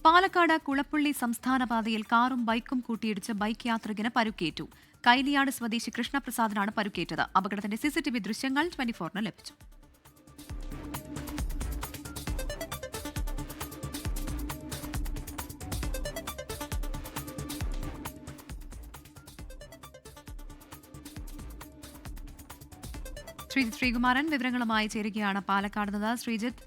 പാലക്കാട് കുളപ്പള്ളി സംസ്ഥാന പാതയിൽ കാറും ബൈക്കും കൂട്ടിയിടിച്ച് ബൈക്ക് യാത്രികന് പരുക്കേറ്റു. കൈലിയാട് സ്വദേശി കൃഷ്ണപ്രസാദിനാണ് പരുക്കേറ്റത്. അപകടത്തിന്റെ സിസിടിവി ദൃശ്യങ്ങൾ 24-ന് ലഭിച്ചു. ശ്രീജിത്ത് ശ്രീകുമാരൻ വിവരങ്ങളുമായി ചേരുകയാണ് പാലക്കാട് നിന്ന്. ശ്രീജിത്ത്,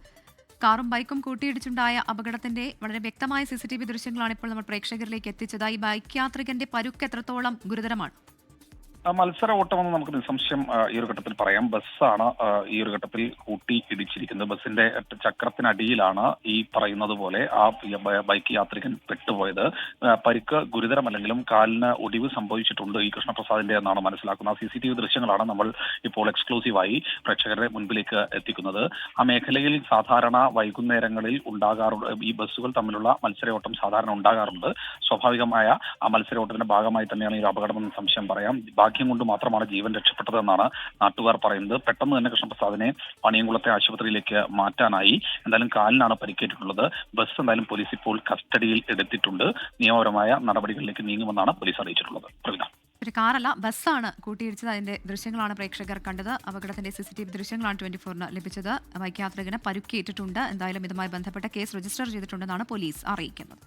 കാറും ബൈക്കും കൂട്ടിയിടിച്ചുണ്ടായ അപകടത്തിന്റെ വളരെ വ്യക്തമായ സിസിടിവി ദൃശ്യങ്ങളാണ് ഇപ്പോൾ നമ്മൾ പ്രേക്ഷകരിലേക്ക് എത്തിച്ചത്. ഈ ബൈക്ക് യാത്രികന്റെ പരുക്ക് എത്രത്തോളം ഗുരുതരമാണ്? മത്സര ഓട്ടമെന്ന് നമുക്ക് നിസ്സംശയം ഈ ഒരു ഘട്ടത്തിൽ പറയാം. ബസ്സാണ് ഈ ഒരു ഘട്ടത്തിൽ കൂട്ടി ഇടിച്ചിരിക്കുന്നത്. ബസിന്റെ ചക്രത്തിനടിയിലാണ് ഈ പറയുന്നത് പോലെ ആ ബൈക്ക് യാത്രികൻ പെട്ടുപോയത്. പരിക്ക് ഗുരുതരമല്ലെങ്കിലും കാലിന് ഒടിവ് സംഭവിച്ചിട്ടുണ്ട് ഈ കൃഷ്ണപ്രസാദിന്റെ എന്നാണ് മനസ്സിലാക്കുന്നത്. CCTV ദൃശ്യങ്ങളാണ് നമ്മൾ ഇപ്പോൾ എക്സ്ക്ലൂസീവായി പ്രേക്ഷകരുടെ മുൻപിലേക്ക് എത്തിക്കുന്നത്. ആ മേഖലയിൽ സാധാരണ വൈകുന്നേരങ്ങളിൽ ഉണ്ടാകാറുണ്ട്, ഈ ബസ്സുകൾ തമ്മിലുള്ള മത്സരയോട്ടം സാധാരണ ഉണ്ടാകാറുണ്ട്. സ്വാഭാവികമായ ആ മത്സരയോട്ടത്തിന്റെ ഭാഗമായി തന്നെയാണ് ഈ അപകടമെന്ന് സംശയം പറയാം. ഭാഗ്യം കൊണ്ട് മാത്രമാണ് ജീവൻ രക്ഷപ്പെട്ടതെന്നാണ് നാട്ടുകാർ പറയുന്നത്. പെട്ടെന്ന് തന്നെ കൃഷ്ണപ്രസാദിനെ പണിയംകുളത്തെ ആശുപത്രിയിലേക്ക് മാറ്റാനായി. എന്തായാലും കാലിനാണ് പരിക്കേറ്റിട്ടുള്ളത്. ബസ് എന്തായാലും പോലീസ് ഇപ്പോൾ കസ്റ്റഡിയിൽ എടുത്തിട്ടുണ്ട്. നിയമപരമായ നടപടികളിലേക്ക് നീങ്ങുമെന്നാണ് പോലീസ് അറിയിച്ചിട്ടുള്ളത്. ഒരു കാറല്ല, ബസ്സാണ് കൂട്ടിയിടിച്ചത്. അതിന്റെ ദൃശ്യങ്ങളാണ് പ്രേക്ഷകർ കണ്ടത്. അപകടത്തിന്റെ CCTV ദൃശ്യങ്ങളാണ് 24-ന് ലഭിച്ചത്. ബൈക്ക് യാത്രികന് പരുക്കേറ്റിട്ടുണ്ട്. എന്തായാലും ഇതുമായി ബന്ധപ്പെട്ട കേസ് രജിസ്റ്റർ ചെയ്തിട്ടുണ്ടെന്നാണ് പോലീസ് അറിയിക്കുന്നത്.